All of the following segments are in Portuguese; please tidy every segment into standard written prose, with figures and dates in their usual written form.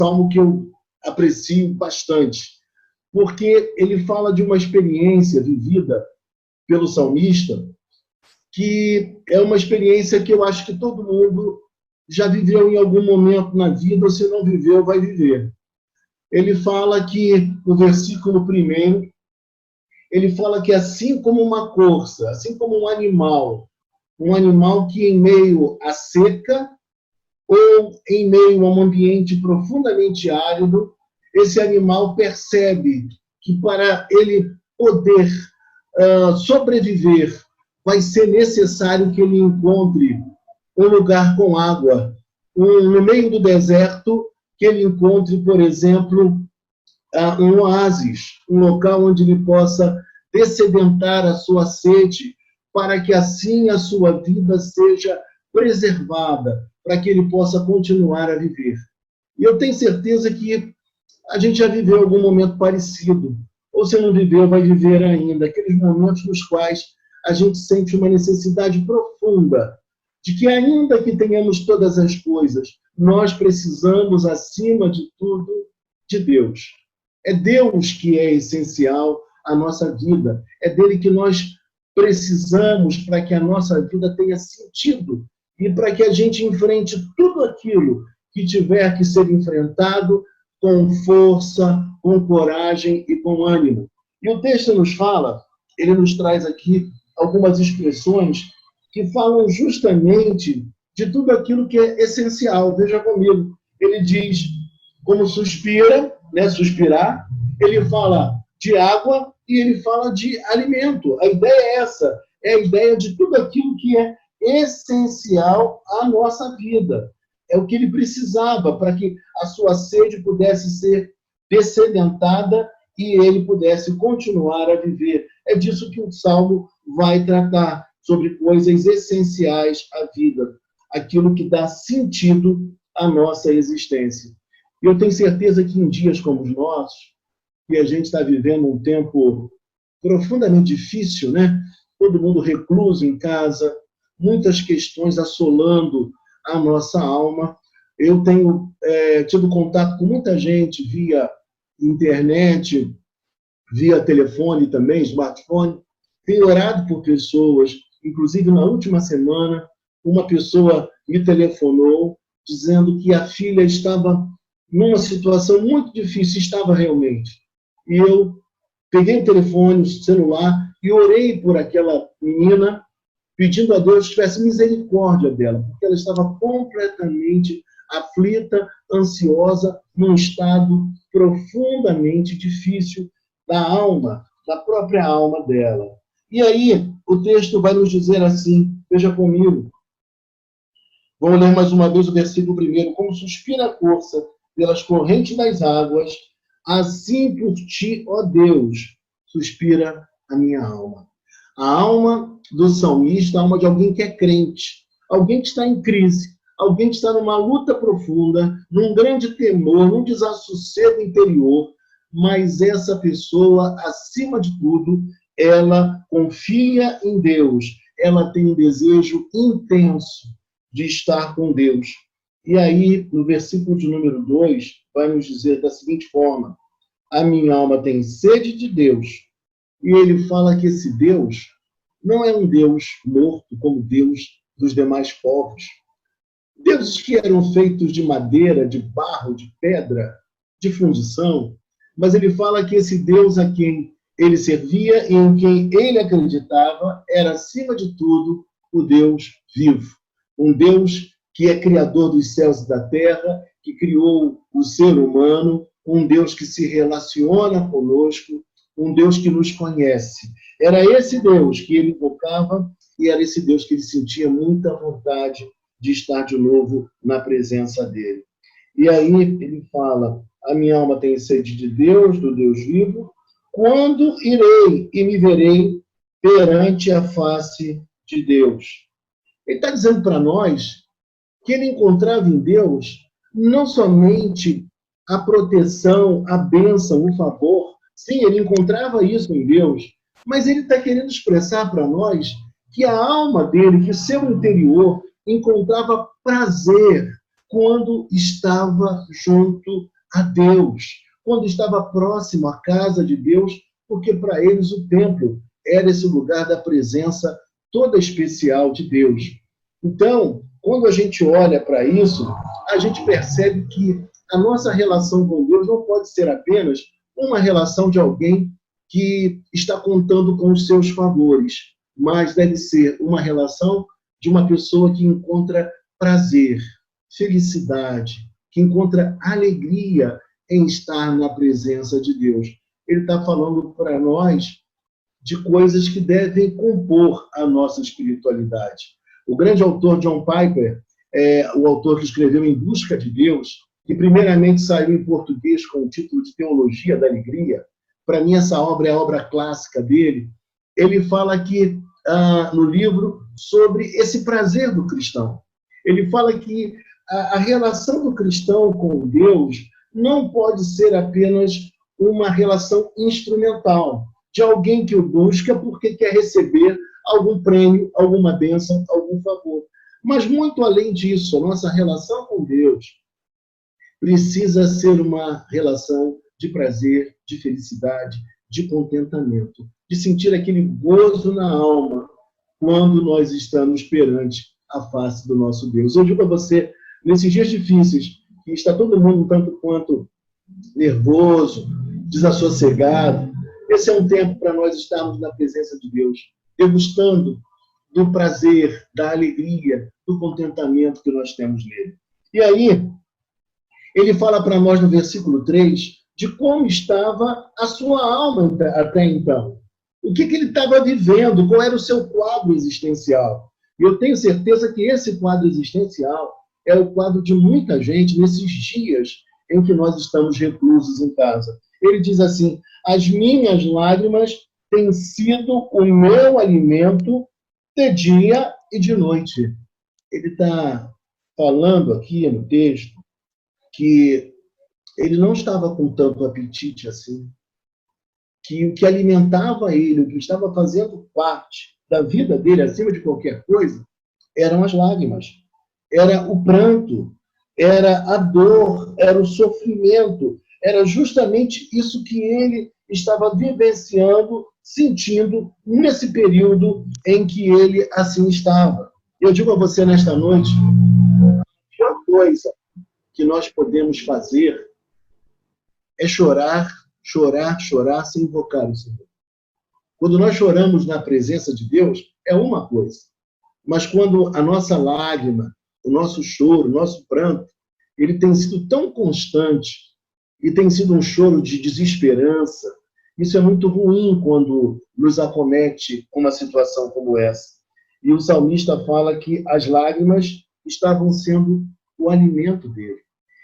salmo que eu aprecio bastante, porque ele fala de uma experiência vivida pelo salmista, que é uma experiência que eu acho que todo mundo já viveu em algum momento na vida, ou se não viveu, vai viver. Ele fala que, no versículo 1, ele fala que assim como uma corça, assim como um animal que em meio à seca ou em meio a um ambiente profundamente árido, esse animal percebe que para ele poder sobreviver, vai ser necessário que ele encontre um lugar com água, no meio do deserto, que ele encontre, por exemplo, um oásis, um local onde ele possa dessedentar a sua sede, para que assim a sua vida seja preservada, para que ele possa continuar a viver. E eu tenho certeza que a gente já viveu algum momento parecido, ou se não viveu, vai viver ainda, aqueles momentos nos quais a gente sente uma necessidade profunda de que, ainda que tenhamos todas as coisas, nós precisamos, acima de tudo, de Deus. É Deus que é essencial à nossa vida. É dele que nós precisamos para que a nossa vida tenha sentido e para que a gente enfrente tudo aquilo que tiver que ser enfrentado com força, com coragem e com ânimo. E o texto nos fala, ele nos traz aqui algumas expressões que falam justamente de tudo aquilo que é essencial. Veja comigo. Ele diz como suspira, né, suspirar, ele fala de água e ele fala de alimento. A ideia é essa, é a ideia de tudo aquilo que é essencial à nossa vida. É o que ele precisava para que a sua sede pudesse ser dessedentada e ele pudesse continuar a viver. É disso que o Salmo vai tratar, sobre coisas essenciais à vida, aquilo que dá sentido à nossa existência. E eu tenho certeza que em dias como os nossos, que a gente está vivendo um tempo profundamente difícil, né? Todo mundo recluso em casa, muitas questões assolando a nossa alma. Eu tenho tido contato com muita gente via internet, via telefone também, smartphone. Tenho orado por pessoas, inclusive na última semana, uma pessoa me telefonou dizendo que a filha estava numa situação muito difícil, estava realmente. E eu peguei o telefone, o celular, e orei por aquela menina, pedindo a Deus que tivesse misericórdia dela, porque ela estava completamente aflita, ansiosa, num estado profundamente difícil da alma, da própria alma dela. E aí, o texto vai nos dizer assim, veja comigo, vamos ler mais uma vez o versículo 1. Como suspira a corça pelas correntes das águas, assim por ti, ó Deus, suspira a minha alma. A alma do salmista, a alma de alguém que é crente, alguém que está em crise, alguém que está numa luta profunda, num grande temor, num desassossego interior, mas essa pessoa, acima de tudo, ela confia em Deus, ela tem um desejo intenso de estar com Deus. E aí, no versículo de número 2, vai nos dizer da seguinte forma: a minha alma tem sede de Deus. E ele fala que esse Deus não é um Deus morto, como Deus dos demais povos. Deuses que eram feitos de madeira, de barro, de pedra, de fundição, mas ele fala que esse Deus a quem ele servia e em quem ele acreditava era, acima de tudo, o Deus vivo. Um Deus que é criador dos céus e da terra, que criou o ser humano, um Deus que se relaciona conosco, um Deus que nos conhece. Era esse Deus que ele invocava e era esse Deus que ele sentia muita vontade de estar de novo na presença dele. E aí ele fala, a minha alma tem sede de Deus, do Deus vivo, quando irei e me verei perante a face de Deus. Ele está dizendo para nós que ele encontrava em Deus não somente a proteção, a bênção, o favor. Sim, ele encontrava isso em Deus, mas ele está querendo expressar para nós que a alma dele, que o seu interior, encontrava prazer, quando estava junto a Deus, quando estava próximo à casa de Deus, porque para eles o templo era esse lugar da presença toda especial de Deus. Então, quando a gente olha para isso, a gente percebe que a nossa relação com Deus não pode ser apenas uma relação de alguém que está contando com os seus favores, mas deve ser uma relação de uma pessoa que encontra prazer, felicidade, que encontra alegria em estar na presença de Deus. Ele está falando para nós de coisas que devem compor a nossa espiritualidade. O grande autor John Piper, o autor que escreveu Em Busca de Deus, que primeiramente saiu em português com o título de Teologia da Alegria. Para mim, essa obra é a obra clássica dele. Ele fala aqui no livro sobre esse prazer do cristão. Ele fala que a relação do cristão com Deus não pode ser apenas uma relação instrumental, de alguém que o busca porque quer receber algum prêmio, alguma bênção, algum favor. Mas, muito além disso, a nossa relação com Deus precisa ser uma relação de prazer, de felicidade, de contentamento, de sentir aquele gozo na alma quando nós estamos perante a face do nosso Deus. Eu digo a você, nesses dias difíceis, que está todo mundo um tanto quanto nervoso, desassossegado, esse é um tempo para nós estarmos na presença de Deus, degustando do prazer, da alegria, do contentamento que nós temos nele. E aí, ele fala para nós no versículo 3 de como estava a sua alma até então. O que ele estava vivendo, qual era o seu quadro existencial. E eu tenho certeza que esse quadro existencial é o quadro de muita gente nesses dias em que nós estamos reclusos em casa. Ele diz assim: as minhas lágrimas têm sido o meu alimento de dia e de noite. Ele está falando aqui no texto que ele não estava com tanto apetite assim, que o que alimentava ele, o que estava fazendo parte da vida dele, acima de qualquer coisa, eram as lágrimas, era o pranto, era a dor, era o sofrimento, era justamente isso que ele estava vivenciando, sentindo nesse período em que ele assim estava. Eu digo a você nesta noite, a pior coisa que nós podemos fazer é chorar, chorar, chorar sem invocar o Senhor. Quando nós choramos na presença de Deus, é uma coisa. Mas quando a nossa lágrima, o nosso choro, o nosso pranto, ele tem sido tão constante e tem sido um choro de desesperança, isso é muito ruim quando nos acomete uma situação como essa. E o salmista fala que as lágrimas estavam sendo o alimento dele.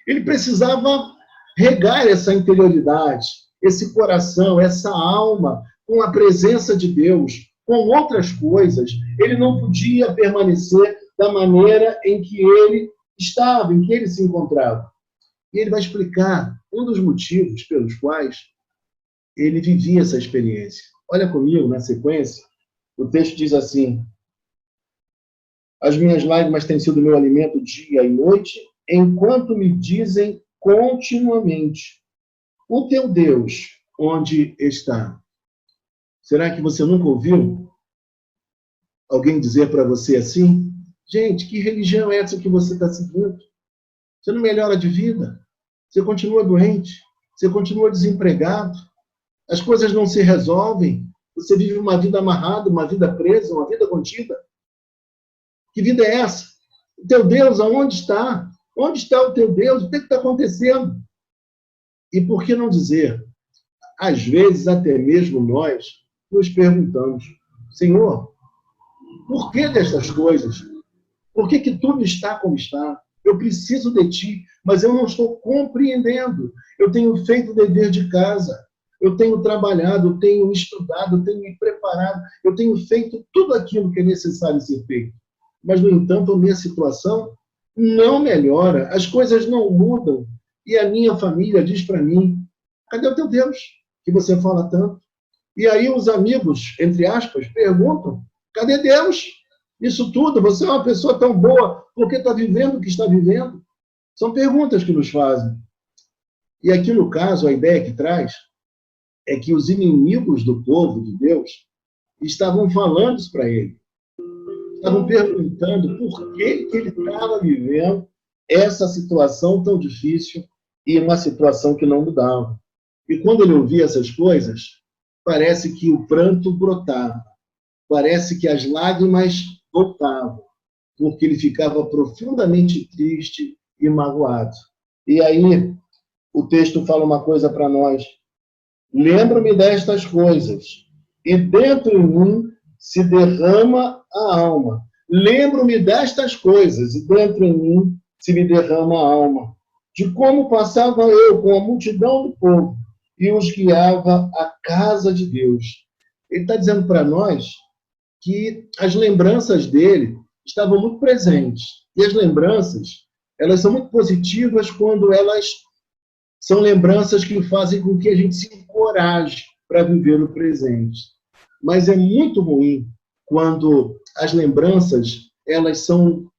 Ele precisava regar essa interioridade, esse coração, essa alma, com a presença de Deus, com outras coisas. Ele não podia permanecer da maneira em que ele estava, em que ele se encontrava. E ele vai explicar um dos motivos pelos quais ele vivia essa experiência. Olha comigo, na sequência, o texto diz assim: as minhas lágrimas têm sido meu alimento dia e noite, enquanto me dizem continuamente: o teu Deus, onde está? Será que você nunca ouviu alguém dizer para você assim? Gente, que religião é essa que você está seguindo? Você não melhora de vida? Você continua doente? Você continua desempregado? As coisas não se resolvem? Você vive uma vida amarrada, uma vida presa, uma vida contida? Que vida é essa? O teu Deus, aonde está? Onde está o teu Deus? O que está acontecendo? E por que não dizer? Às vezes, até mesmo nós nos perguntamos: Senhor, por que destas coisas? Por que tudo está como está? Eu preciso de Ti, mas eu não estou compreendendo. Eu tenho feito o dever de casa, eu tenho trabalhado, eu tenho estudado, eu tenho me preparado, eu tenho feito tudo aquilo que é necessário ser feito. Mas, no entanto, a minha situação não melhora, as coisas não mudam. E a minha família diz para mim: cadê o teu Deus, que você fala tanto? E aí os amigos, entre aspas, perguntam: cadê Deus? Isso tudo, você é uma pessoa tão boa, por que está vivendo o que está vivendo? São perguntas que nos fazem. E aqui, no caso, a ideia que traz é que os inimigos do povo de Deus estavam falando isso para ele. Estavam perguntando por que ele estava vivendo essa situação tão difícil e uma situação que não mudava. E quando ele ouvia essas coisas, parece que o pranto brotava, parece que as lágrimas voltavam, porque ele ficava profundamente triste e magoado. E aí, o texto fala uma coisa para nós: lembro-me destas coisas, e dentro de mim se derrama a alma. Lembro-me destas coisas, e dentro de mim se me derrama a alma, de como passava eu com a multidão do povo e os guiava à casa de Deus. Ele está dizendo para nós que as lembranças dele estavam muito presentes. E as lembranças, elas são muito positivas quando elas são lembranças que fazem com que a gente se encoraje para viver o presente. Mas é muito ruim quando as lembranças, elas são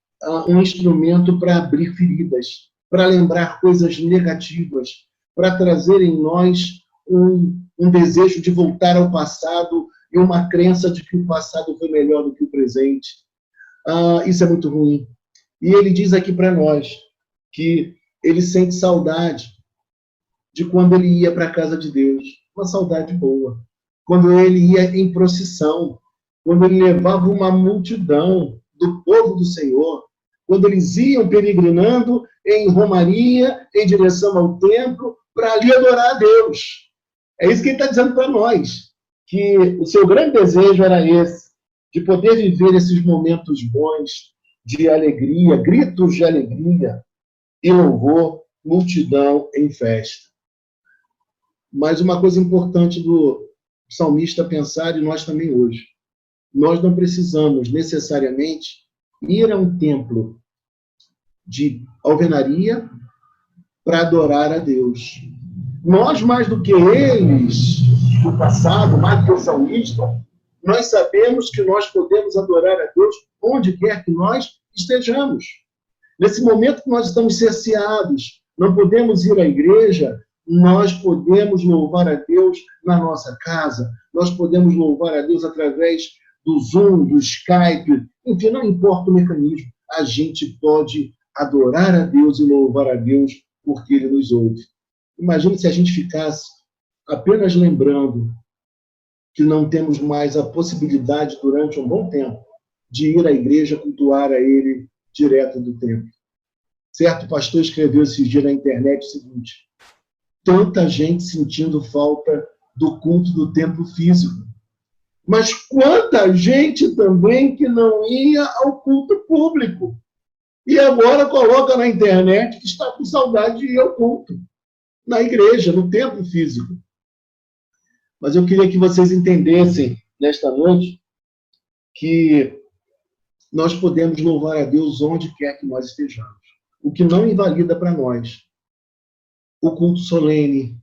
um instrumento para abrir feridas, para lembrar coisas negativas, para trazer em nós um desejo de voltar ao passado e uma crença de que o passado foi melhor do que o presente. Isso é muito ruim. E ele diz aqui para nós que ele sente saudade de quando ele ia para a casa de Deus, uma saudade boa. Quando ele ia em procissão, quando ele levava uma multidão do povo do Senhor, quando eles iam peregrinando em romaria, em direção ao templo, para ali adorar a Deus. É isso que ele está dizendo para nós, que o seu grande desejo era esse, de poder viver esses momentos bons de alegria, gritos de alegria e louvor, multidão em festa. Mas uma coisa importante do salmista pensar, e nós também hoje, nós não precisamos necessariamente ir a um templo de alvenaria para adorar a Deus. Nós, mais do que eles do passado, mais do que o salmista, nós sabemos que nós podemos adorar a Deus onde quer que nós estejamos. Nesse momento que nós estamos cerceados, não podemos ir à igreja, nós podemos louvar a Deus na nossa casa, nós podemos louvar a Deus através do Zoom, do Skype, enfim, não importa o mecanismo, a gente pode adorar a Deus e louvar a Deus porque Ele nos ouve. Imagine se a gente ficasse apenas lembrando que não temos mais a possibilidade durante um bom tempo de ir à igreja cultuar a Ele direto do templo. Certo pastor escreveu esses dias na internet o seguinte: tanta gente sentindo falta do culto do templo físico, mas quanta gente também que não ia ao culto público e agora coloca na internet que está com saudade de ir ao culto, na igreja, no templo físico. Mas eu queria que vocês entendessem nesta noite que nós podemos louvar a Deus onde quer que nós estejamos, o que não invalida para nós o culto solene,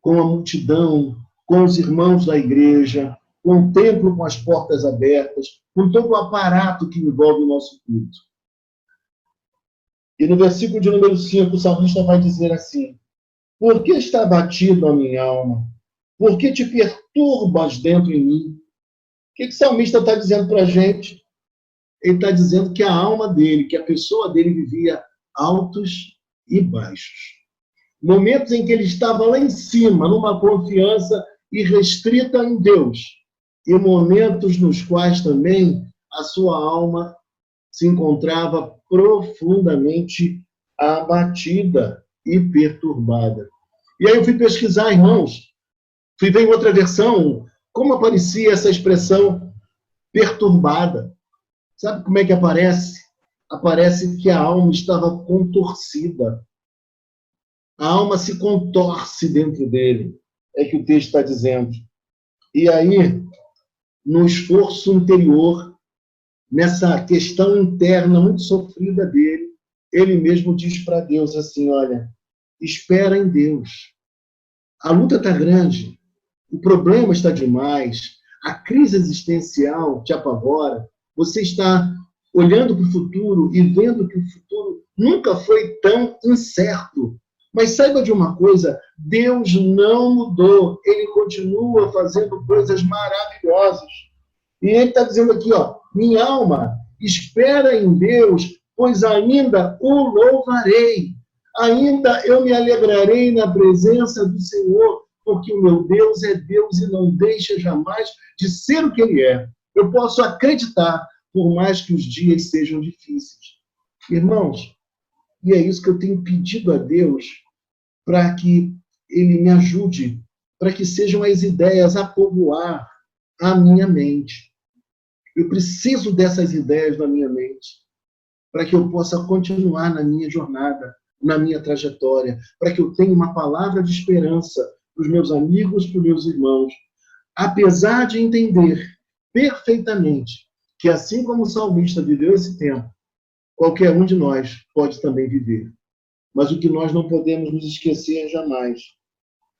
com a multidão, com os irmãos da igreja, com o templo com as portas abertas, com todo o aparato que envolve o nosso culto. E no versículo de número 5, o salmista vai dizer assim: por que está abatido a minha alma? Por que te perturbas dentro de mim? O que o salmista está dizendo para a gente? Ele está dizendo que a alma dele, que a pessoa dele vivia altos e baixos. Momentos em que ele estava lá em cima, numa confiança irrestrita em Deus. E momentos nos quais também a sua alma se encontrava profundamente abatida e perturbada. E aí eu fui pesquisar, irmãos, fui ver em outra versão como aparecia essa expressão perturbada. Sabe como é que aparece? Aparece que a alma estava contorcida. A alma se contorce dentro dele, é que o texto está dizendo. E aí, no esforço interior, nessa questão interna muito sofrida dele, ele mesmo diz para Deus assim: olha, espera em Deus. A luta está grande, o problema está demais, a crise existencial te apavora, você está olhando para o futuro e vendo que o futuro nunca foi tão incerto. Mas saiba de uma coisa, Deus não mudou, ele continua fazendo coisas maravilhosas. E ele está dizendo aqui, ó, minha alma, espera em Deus, pois ainda o louvarei. Ainda eu me alegrarei na presença do Senhor, porque o meu Deus é Deus e não deixa jamais de ser o que ele é. Eu posso acreditar, por mais que os dias sejam difíceis. Irmãos, e é isso que eu tenho pedido a Deus, para que ele me ajude, para que sejam as ideias a povoar a minha mente. Eu preciso dessas ideias na minha mente, para que eu possa continuar na minha jornada, na minha trajetória, para que eu tenha uma palavra de esperança para os meus amigos, para os meus irmãos, apesar de entender perfeitamente que, assim como o salmista viveu esse tempo, qualquer um de nós pode também viver. Mas o que nós não podemos nos esquecer jamais,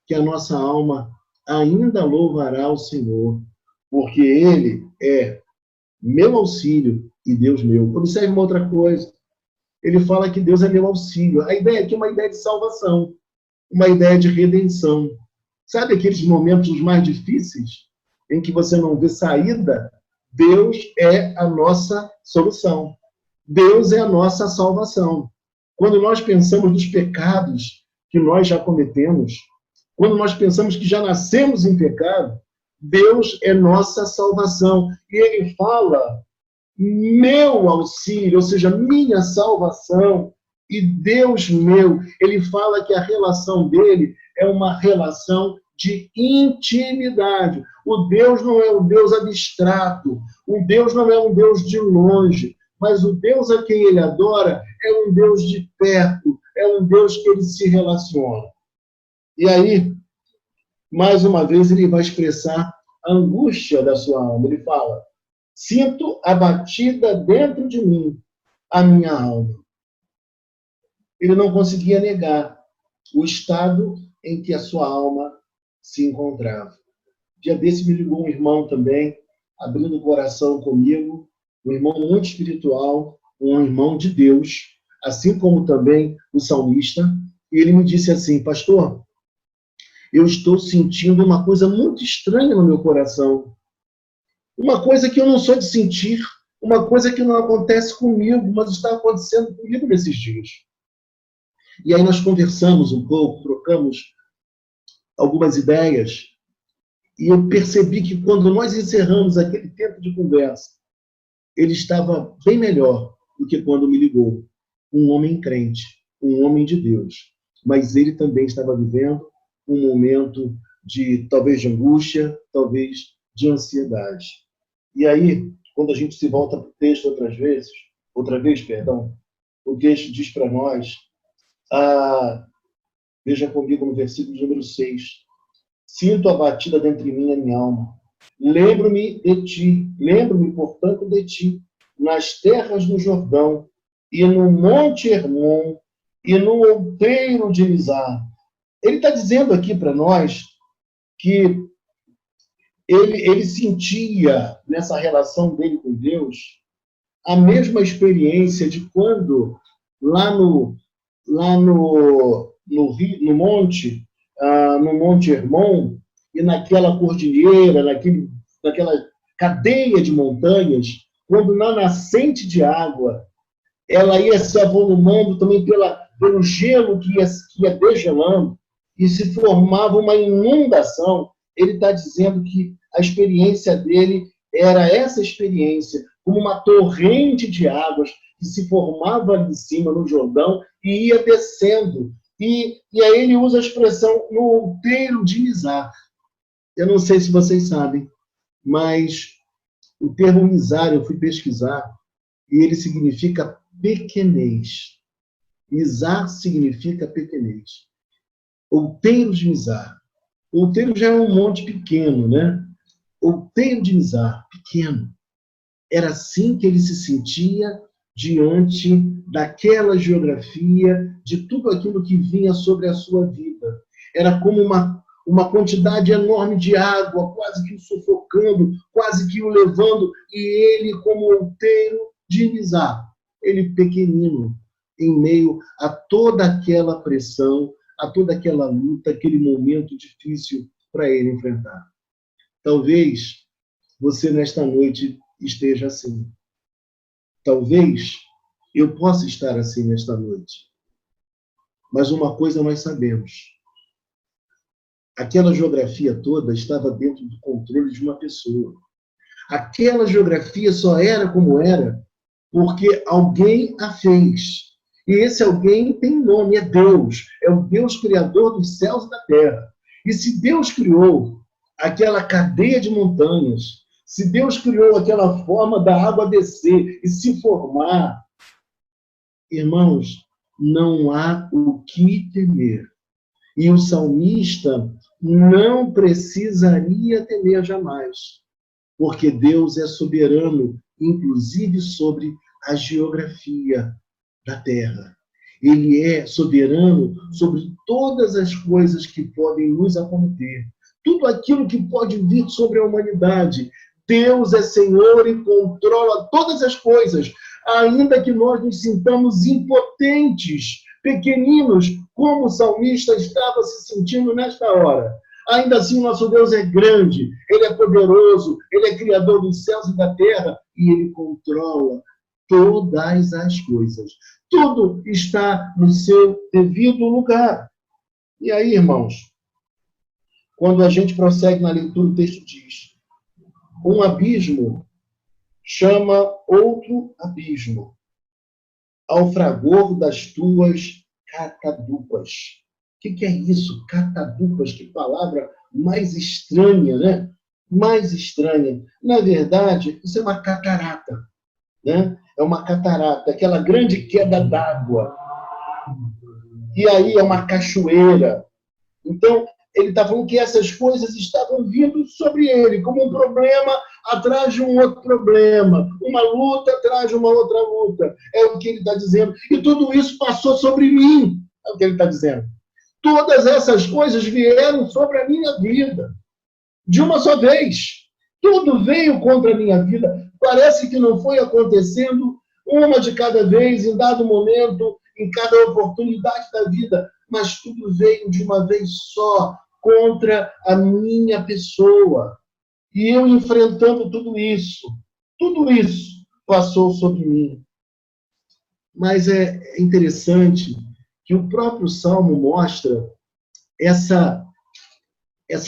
que a nossa alma ainda louvará o Senhor, porque Ele é meu auxílio e Deus meu. Observe uma outra coisa. Ele fala que Deus é meu auxílio. A ideia aqui é uma ideia de salvação, uma ideia de redenção. Sabe aqueles momentos mais difíceis em que você não vê saída? Deus é a nossa solução. Deus é a nossa salvação. Quando nós pensamos nos pecados que nós já cometemos, quando nós pensamos que já nascemos em pecado, Deus é nossa salvação. E ele fala, meu auxílio, ou seja, minha salvação, e Deus meu. Ele fala que a relação dele é uma relação de intimidade. O Deus não é um Deus abstrato, o Deus não é um Deus de longe, mas o Deus a quem ele adora é um Deus de perto, é um Deus que ele se relaciona. E aí, mais uma vez, ele vai expressar a angústia da sua alma. Ele fala, sinto abatida dentro de mim a minha alma. Ele não conseguia negar o estado em que a sua alma se encontrava. Dia desse me ligou um irmão também, abrindo o coração comigo, um irmão muito espiritual, um irmão de Deus, assim como também o salmista, e ele me disse assim, pastor, eu estou sentindo uma coisa muito estranha no meu coração, uma coisa que eu não sou de sentir, uma coisa que não acontece comigo, mas está acontecendo comigo nesses dias. E aí nós conversamos um pouco, trocamos algumas ideias, e eu percebi que quando nós encerramos aquele tempo de conversa, ele estava bem melhor do que quando me ligou. Um homem crente, um homem de Deus. Mas ele também estava vivendo um momento de, talvez, de angústia, talvez de ansiedade. E aí, quando a gente se volta para o texto outra vez, o texto diz para nós, veja comigo no versículo número 6, sinto abatida dentro de mim a minha alma. Lembro-me de ti, lembro-me, portanto, de ti, nas terras do Jordão, e no Monte Hermon, e no outeiro de Mizar. Ele está dizendo aqui para nós que ele sentia, nessa relação dele com Deus, a mesma experiência de quando, lá no monte, no Monte Hermon, e naquela cordilheira, naquela cadeia de montanhas, quando na nascente de água, ela ia se avolumando também pelo gelo que ia degelando, e se formava uma inundação. Ele está dizendo que a experiência dele era essa experiência, como uma torrente de águas que se formava ali em cima, no Jordão, e ia descendo. E aí ele usa a expressão no outeiro de Mizar. Eu não sei se vocês sabem, mas o termo Mizar, eu fui pesquisar, e ele significa pequenez. Mizar significa pequenez. Outeiro de Mizar. Outeiro já é um monte pequeno, né? Outeiro de Mizar, pequeno. Era assim que ele se sentia diante daquela geografia, de tudo aquilo que vinha sobre a sua vida. Era como uma quantidade enorme de água, quase que o sufocando, quase que o levando, e ele como outeiro de Mizar, ele pequenino, em meio a toda aquela pressão, a toda aquela luta, aquele momento difícil para ele enfrentar. Talvez você nesta noite esteja assim. Talvez eu possa estar assim nesta noite. Mas uma coisa nós sabemos. Aquela geografia toda estava dentro do controle de uma pessoa. Aquela geografia só era como era porque alguém a fez. E esse alguém tem nome, é Deus. É o Deus criador dos céus e da terra. E se Deus criou aquela cadeia de montanhas, se Deus criou aquela forma da água descer e se formar, irmãos, não há o que temer. E o salmista não precisaria temer jamais, porque Deus é soberano, inclusive sobre a geografia da terra. Ele é soberano sobre todas as coisas que podem nos acometer. Tudo aquilo que pode vir sobre a humanidade. Deus é Senhor e controla todas as coisas, ainda que nós nos sintamos impotentes, pequeninos, como o salmista estava se sentindo nesta hora. Ainda assim, nosso Deus é grande, Ele é poderoso, Ele é criador dos céus e da terra, e Ele controla todas as coisas. Tudo está no seu devido lugar. E aí, irmãos, quando a gente prossegue na leitura, o texto diz: um abismo chama outro abismo, ao fragor das tuas catadupas. O que é isso? Catadupas, que palavra mais estranha, né? Mais estranha. Na verdade, isso é uma catarata, né? É uma catarata, aquela grande queda d'água. E aí é uma cachoeira. Então, ele está falando que essas coisas estavam vindo sobre ele, como um problema atrás de um outro problema, uma luta atrás de uma outra luta. É o que ele está dizendo. E tudo isso passou sobre mim, é o que ele está dizendo. Todas essas coisas vieram sobre a minha vida, de uma só vez. Tudo veio contra a minha vida. Parece que não foi acontecendo uma de cada vez, em dado momento, em cada oportunidade da vida, mas tudo veio de uma vez só contra a minha pessoa. E eu enfrentando tudo isso passou sobre mim. Mas é interessante que o próprio Salmo mostra essa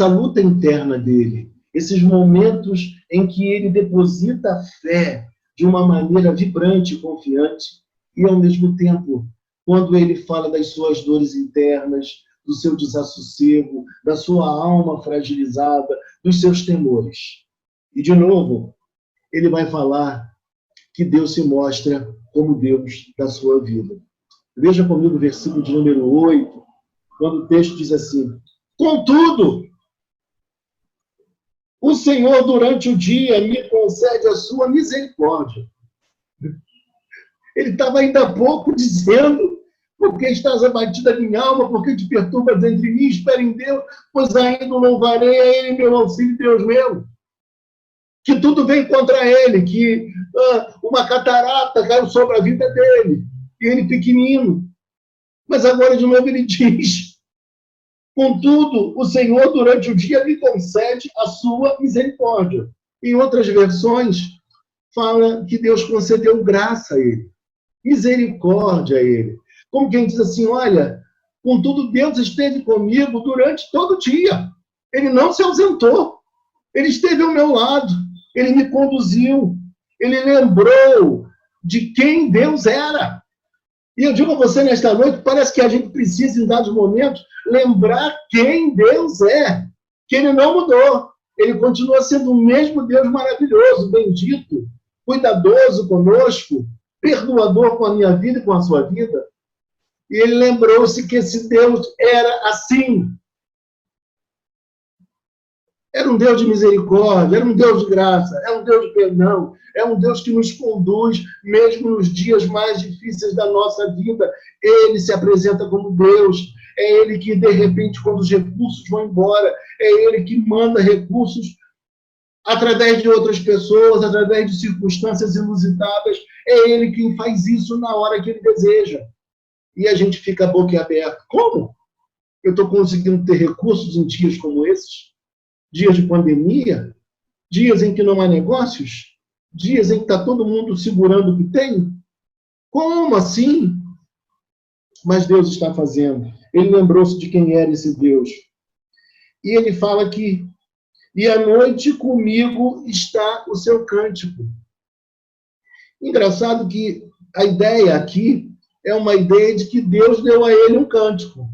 luta interna dele, esses momentos em que ele deposita a fé de uma maneira vibrante e confiante, e ao mesmo tempo, quando ele fala das suas dores internas, do seu desassossego, da sua alma fragilizada, dos seus temores. E, de novo, ele vai falar que Deus se mostra como Deus da sua vida. Veja comigo o versículo de número 8, quando o texto diz assim: contudo, o Senhor durante o dia me concede a sua misericórdia. Ele estava ainda há pouco dizendo: porque estás abatida minha alma, porque te perturbas entre mim, espera em Deus, pois ainda louvarei a Ele, meu auxílio, Deus meu. Que tudo vem contra ele, que uma catarata caiu sobre a vida dele, e ele pequenino. Mas agora, de novo, ele diz: contudo, o Senhor durante o dia me concede a sua misericórdia. Em outras versões, fala que Deus concedeu graça a ele, misericórdia a ele. Como quem diz assim: olha, contudo, Deus esteve comigo durante todo o dia. Ele não se ausentou. Ele esteve ao meu lado. Ele me conduziu. Ele lembrou de quem Deus era. E eu digo a você nesta noite, parece que a gente precisa, em dados momentos, lembrar quem Deus é. Que Ele não mudou. Ele continua sendo o mesmo Deus maravilhoso, bendito, cuidadoso conosco, perdoador com a minha vida e com a sua vida. E ele lembrou-se que esse Deus era assim. Era um Deus de misericórdia, era um Deus de graça, é um Deus de perdão, é um Deus que nos conduz, mesmo nos dias mais difíceis da nossa vida. Ele se apresenta como Deus. É Ele que, de repente, quando os recursos vão embora, é Ele que manda recursos através de outras pessoas, através de circunstâncias inusitadas. É Ele quem faz isso na hora que Ele deseja. e a gente fica boquiaberto. Como? Eu estou conseguindo ter recursos em dias como esses? Dias de pandemia? Dias em que não há negócios? Dias em que está todo mundo segurando o que tem? Como assim? Mas Deus está fazendo. Ele lembrou-se de quem era esse Deus. E ele fala que, e à noite comigo está o seu cântico. Engraçado que a ideia aqui é uma ideia de que Deus deu a ele um cântico.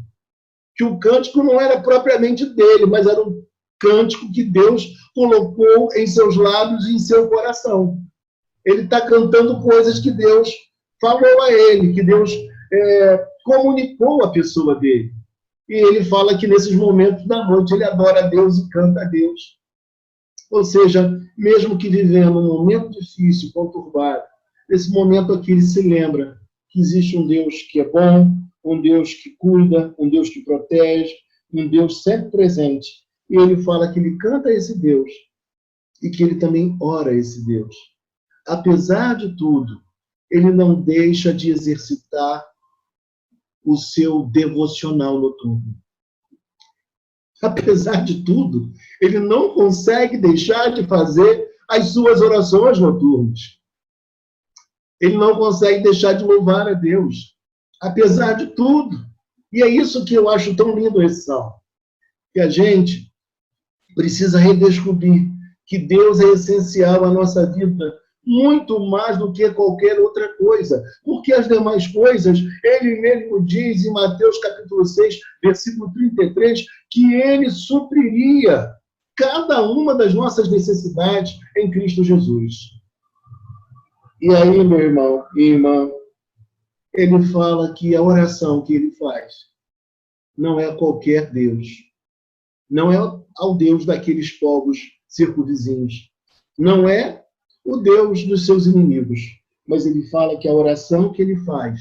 Que o cântico não era propriamente dele, mas era um cântico que Deus colocou em seus lábios e em seu coração. Ele está cantando coisas que Deus falou a ele, que Deus comunicou à pessoa dele. E ele fala que nesses momentos da noite ele adora a Deus e canta a Deus. Ou seja, mesmo que vivendo um momento difícil, conturbado, nesse momento aqui ele se lembra que existe um Deus que é bom, um Deus que cuida, um Deus que protege, um Deus sempre presente. E ele fala que ele canta a esse Deus e que ele também ora a esse Deus. Apesar de tudo, ele não deixa de exercitar o seu devocional noturno. Apesar de tudo, ele não consegue deixar de fazer as suas orações noturnas. Ele não consegue deixar de louvar a Deus. Apesar de tudo. E é isso que eu acho tão lindo esse salmo. Que a gente precisa redescobrir que Deus é essencial à nossa vida, muito mais do que qualquer outra coisa. Porque as demais coisas, ele mesmo diz em Mateus capítulo 6, versículo 33, que ele supriria cada uma das nossas necessidades em Cristo Jesus. E aí, meu irmão e irmã, ele fala que a oração que ele faz não é a qualquer Deus. Não é ao Deus daqueles povos circunvizinhos. Não é o Deus dos seus inimigos. Mas ele fala que a oração que ele faz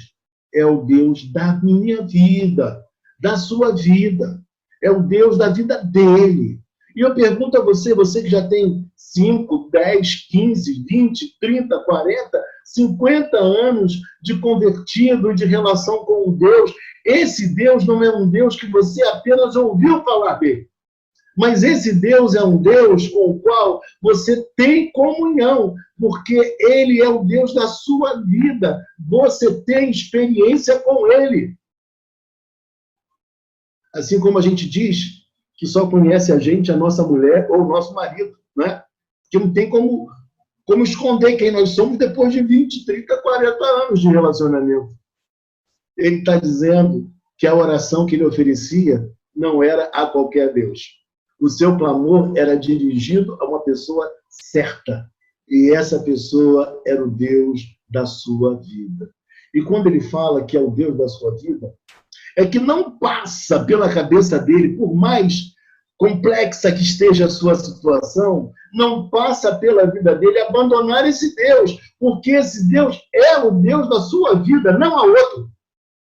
é o Deus da minha vida, da sua vida. É o Deus da vida dele. E eu pergunto a você, você que já tem 5, 10, 15, 20, 30, 40, 50 anos de convertido e de relação com o Deus, esse Deus não é um Deus que você apenas ouviu falar dele. Mas esse Deus é um Deus com o qual você tem comunhão, porque ele é o Deus da sua vida. Você tem experiência com ele. Assim como a gente diz que só conhece a gente, a nossa mulher ou o nosso marido, né? Que não tem como esconder quem nós somos depois de 20, 30, 40 anos de relacionamento. Ele está dizendo que a oração que ele oferecia não era a qualquer Deus. O seu clamor era dirigido a uma pessoa certa. E essa pessoa era o Deus da sua vida. E quando ele fala que é o Deus da sua vida, é que não passa pela cabeça dele, por mais complexa que esteja a sua situação, não passa pela vida dele abandonar esse Deus, porque esse Deus é o Deus da sua vida, não há outro.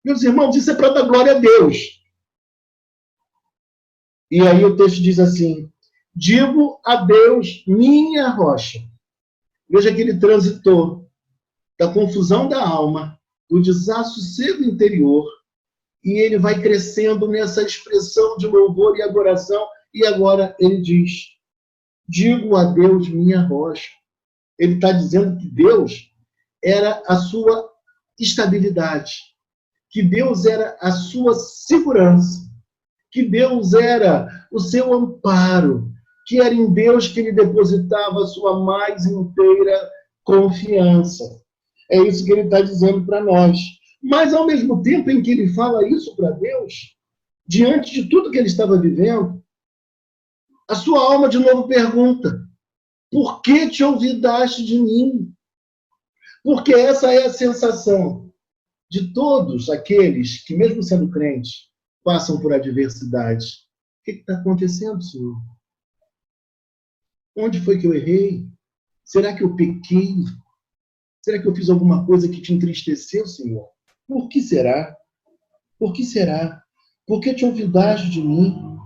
Meus irmãos, isso é para dar glória a Deus. E aí o texto diz assim: digo a Deus, minha rocha. Veja que ele transitou da confusão da alma, do desassossego interior, e ele vai crescendo nessa expressão de louvor e adoração, e agora ele diz: digo a Deus, minha rocha. Ele está dizendo que Deus era a sua estabilidade, que Deus era a sua segurança, que Deus era o seu amparo, que era em Deus que ele depositava a sua mais inteira confiança. É isso que ele está dizendo para nós. Mas, ao mesmo tempo em que ele fala isso para Deus, diante de tudo que ele estava vivendo, a sua alma de novo pergunta: por que te olvidaste de mim? Porque essa é a sensação de todos aqueles que, mesmo sendo crentes, passam por adversidade. O que está acontecendo, Senhor? Onde foi que eu errei? Será que eu pequei? Será que eu fiz alguma coisa que te entristeceu, Senhor? Por que será? Por que será? Por que te olvidaste de mim?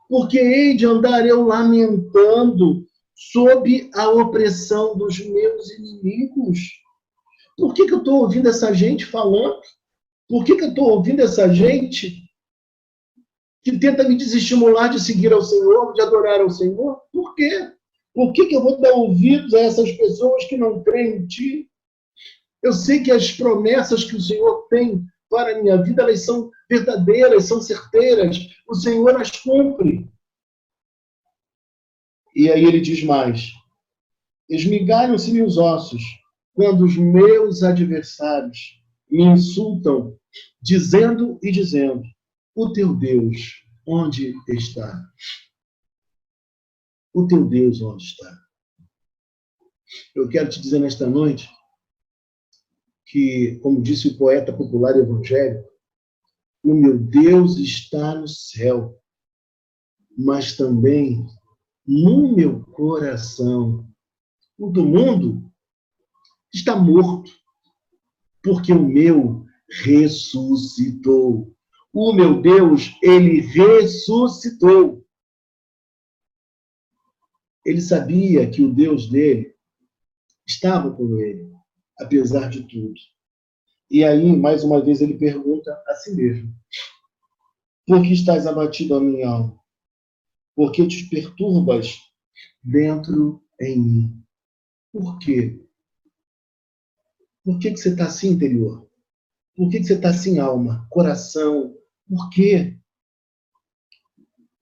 Porque hei de andar eu lamentando sob a opressão dos meus inimigos? Por que eu estou ouvindo essa gente falando? Por que eu estou ouvindo essa gente que tenta me desestimular de seguir ao Senhor, de adorar ao Senhor? Por quê? Por que eu vou dar ouvidos a essas pessoas que não creem em Ti? Eu sei que as promessas que o Senhor tem para a minha vida, elas são verdadeiras, são certeiras. O Senhor as cumpre. E aí ele diz mais: esmigalham-se-me os ossos quando os meus adversários me insultam, dizendo e dizendo: o teu Deus, onde está? O teu Deus, onde está? Eu quero te dizer nesta noite que, como disse o poeta popular evangélico, o meu Deus está no céu, mas também no meu coração. O do mundo está morto, porque o meu ressuscitou. O meu Deus, ele ressuscitou. Ele sabia que o Deus dele estava com ele, apesar de tudo. E aí, mais uma vez, ele pergunta a si mesmo: por que estás abatido, a minha alma? Por que te perturbas dentro em mim? Por quê? Por que você está assim, interior? Por que você está assim, alma, coração? Por quê?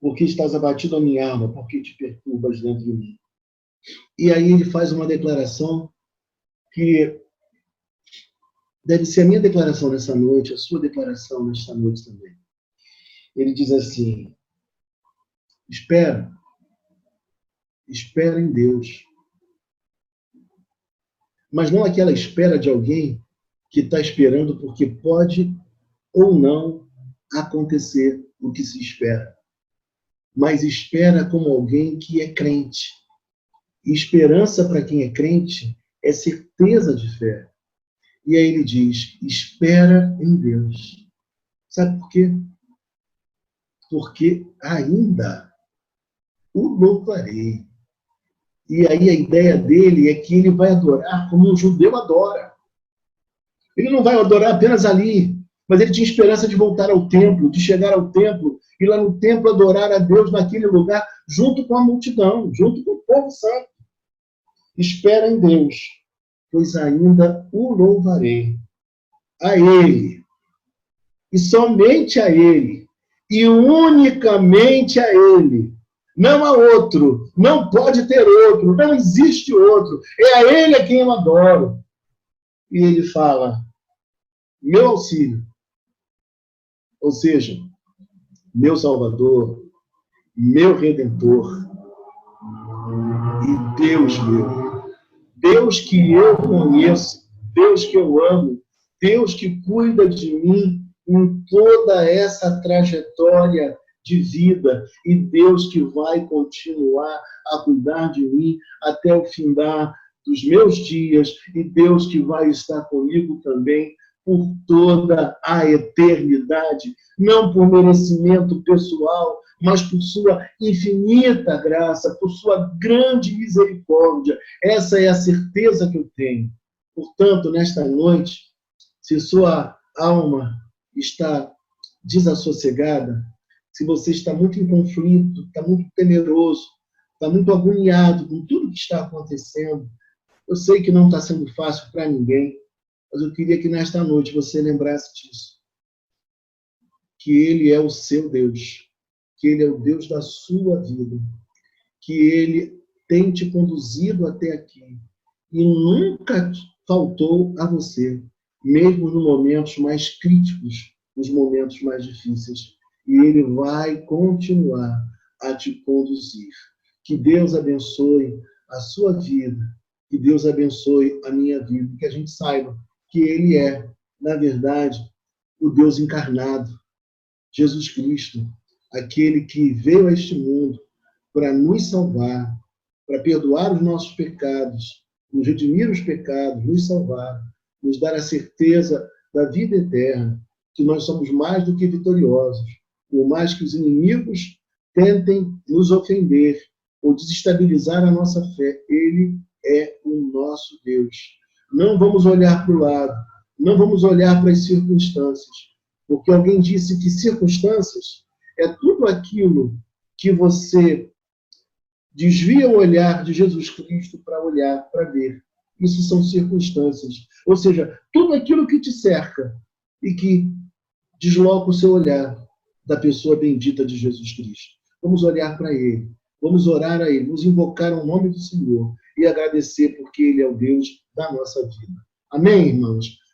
Por que estás abatido, a minha alma? Por que te perturbas dentro de mim? E aí ele faz uma declaração que deve ser a minha declaração nessa noite, a sua declaração nesta noite também. Ele diz assim: espera em Deus. Mas não aquela espera de alguém que está esperando porque pode ou não acontecer o que se espera. Mas espera como alguém que é crente. E esperança para quem é crente é certeza de fé. E aí ele diz: espera em Deus. Sabe por quê? Porque ainda o louvarei. E aí a ideia dele é que ele vai adorar como um judeu adora. Ele não vai adorar apenas ali, mas ele tinha esperança de voltar ao templo, de chegar ao templo, e lá no templo adorar a Deus naquele lugar, junto com a multidão, junto com o povo santo. Espera em Deus, pois ainda o louvarei. A Ele, e somente a Ele, e unicamente a Ele. Não há outro, não pode ter outro, não existe outro. É a Ele a quem eu adoro. E ele fala: meu auxílio, ou seja, meu Salvador, meu Redentor e Deus meu. Deus que eu conheço, Deus que eu amo, Deus que cuida de mim em toda essa trajetória de vida, e Deus que vai continuar a cuidar de mim até o findar dos meus dias, e Deus que vai estar comigo também por toda a eternidade, não por merecimento pessoal, mas por sua infinita graça, por sua grande misericórdia. Essa é a certeza que eu tenho. Portanto, nesta noite, se sua alma está desassossegada, se você está muito em conflito, está muito temeroso, está muito agoniado com tudo que está acontecendo, eu sei que não está sendo fácil para ninguém, mas eu queria que nesta noite você lembrasse disso. Que Ele é o seu Deus, que Ele é o Deus da sua vida, que Ele tem te conduzido até aqui e nunca faltou a você, mesmo nos momentos mais críticos, nos momentos mais difíceis. E Ele vai continuar a te conduzir. Que Deus abençoe a sua vida, que Deus abençoe a minha vida, que a gente saiba que Ele é, na verdade, o Deus encarnado, Jesus Cristo, aquele que veio a este mundo para nos salvar, para perdoar os nossos pecados, nos redimir os pecados, nos salvar, nos dar a certeza da vida eterna, que nós somos mais do que vitoriosos, por mais que os inimigos tentem nos ofender ou desestabilizar a nossa fé, Ele é o nosso Deus. Não vamos olhar para o lado, Não vamos olhar para as circunstâncias, porque alguém disse que circunstâncias é tudo aquilo que você desvia o olhar de Jesus Cristo para olhar, para ver. Isso são circunstâncias. Ou seja, tudo aquilo que te cerca e que desloca o seu olhar da pessoa bendita de Jesus Cristo. Vamos olhar para Ele. Vamos orar a Ele. Vamos invocar o nome do Senhor e agradecer porque Ele é o Deus da nossa vida. Amém, irmãos?